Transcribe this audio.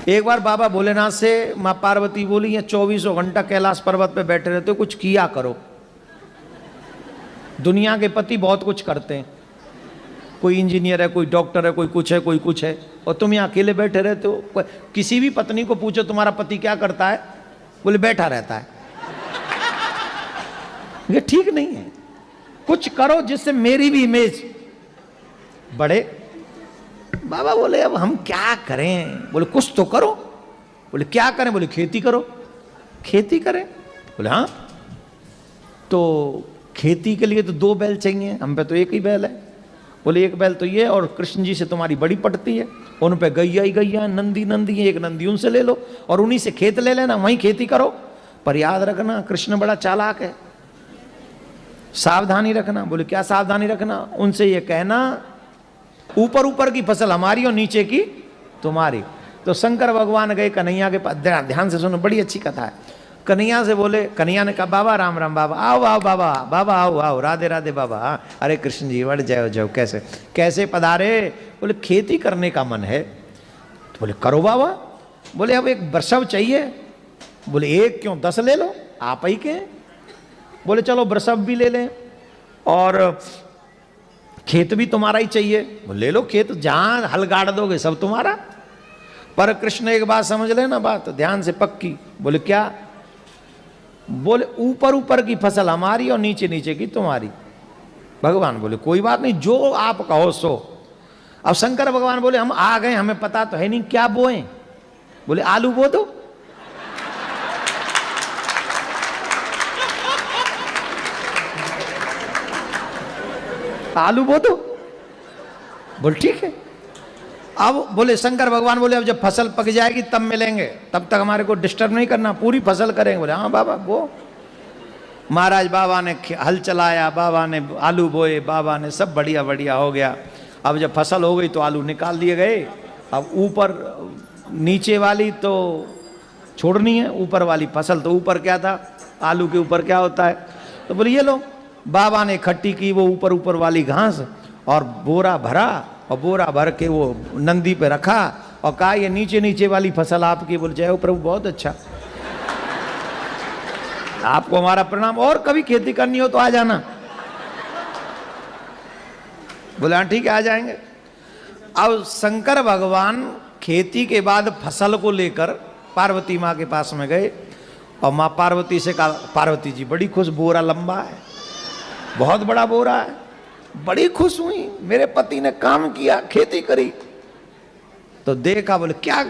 एक बार बाबा भोलेनाथ से माँ पार्वती बोली, ये 24 घंटा कैलाश पर्वत पे बैठे रहते हो, कुछ किया करो। दुनिया के पति बहुत कुछ करते हैं, कोई इंजीनियर है, कोई डॉक्टर है, कोई कुछ है, कोई कुछ है, और तुम यहाँ अकेले बैठे रहते हो। किसी भी पत्नी को पूछो तुम्हारा पति क्या करता है, बोले बैठा रहता है। ये ठीक नहीं है, कुछ करो जिससे मेरी भी इमेज बढ़े। बाबा बोले अब हम क्या करें, बोले कुछ तो करो। बोले क्या करें, बोले खेती करो। खेती करें, बोले हाँ। तो खेती के लिए तो 2 बैल चाहिए, हम पे तो एक ही बैल है। बोले एक बैल तो ये, और कृष्ण जी से तुम्हारी बड़ी पटती है, उन पे गैया ही गैया, नंदी नंदी है, एक नंदी उनसे ले लो और उन्हीं से खेत ले लेना, वहीं खेती करो। पर याद रखना कृष्ण बड़ा चालाक है, सावधानी रखना। बोले क्या सावधानी रखना, उनसे ये कहना ऊपर ऊपर की फसल हमारी और नीचे की तुम्हारी। तो शंकर भगवान गए कन्हैया के पास, ध्यान से सुनो, बड़ी अच्छी कथा है। कन्हैया से बोले, कन्हैया ने कहा बाबा राम राम, बाबा आओ आओ, बाबा बाबा आओ आओ, राधे राधे बाबा। अरे कृष्ण जी बढ़ जाओ जाओ, कैसे कैसे पधारे। बोले खेती करने का मन है। तो बोले करो बाबा। बोले अब एक वृषभ चाहिए। बोले एक क्यों, 10 ले लो, आप ही के। बोले चलो वृषभ भी ले लें और खेत भी तुम्हारा ही चाहिए। बोले ले लो खेत, जहां हल गाड़ दोगे सब तुम्हारा। पर कृष्ण एक बात समझ लेना, बात ध्यान से पक्की। बोले क्या, बोले ऊपर ऊपर की फसल हमारी और नीचे नीचे की तुम्हारी। भगवान बोले कोई बात नहीं, जो आप कहो सो। अब शंकर भगवान बोले हम आ गए, हमें पता तो है नहीं क्या बोए। बोले आलू बो दो। आलू बो दो। बोल ठीक है। अब बोले शंकर भगवान बोले अब जब फसल पक जाएगी तब मिलेंगे, तब तक हमारे को डिस्टर्ब नहीं करना, पूरी फसल करेंगे। बोले हाँ बाबा वो। महाराज बाबा ने हल चलाया, बाबा ने आलू बोए, बाबा ने सब बढ़िया बढ़िया हो गया। अब जब फसल हो गई तो आलू निकाल दिए गए। अब ऊपर नीचे वाली तो छोड़नी है, ऊपर वाली फसल तो ऊपर क्या था, आलू के ऊपर क्या होता है। तो बोले ये लो। बाबा ने इकट्ठी की वो ऊपर ऊपर वाली घास और बोरा भरा, और बोरा भर के वो नंदी पे रखा और कहा ये नीचे नीचे वाली फसल आपकी। बोल जय हो प्रभु, बहुत अच्छा, आपको हमारा प्रणाम, और कभी खेती करनी हो तो आ जाना। बोला ठीक है आ जाएंगे। अब शंकर भगवान खेती के बाद फसल को लेकर पार्वती माँ के पास में गए और माँ पार्वती से कहा, पार्वती जी बड़ी खुश, बोरा लंबा है, बहुत बड़ा बोरा है, बड़ी खुश हुई, मेरे पति ने काम किया, खेती करी। तो देखा, बोले क्या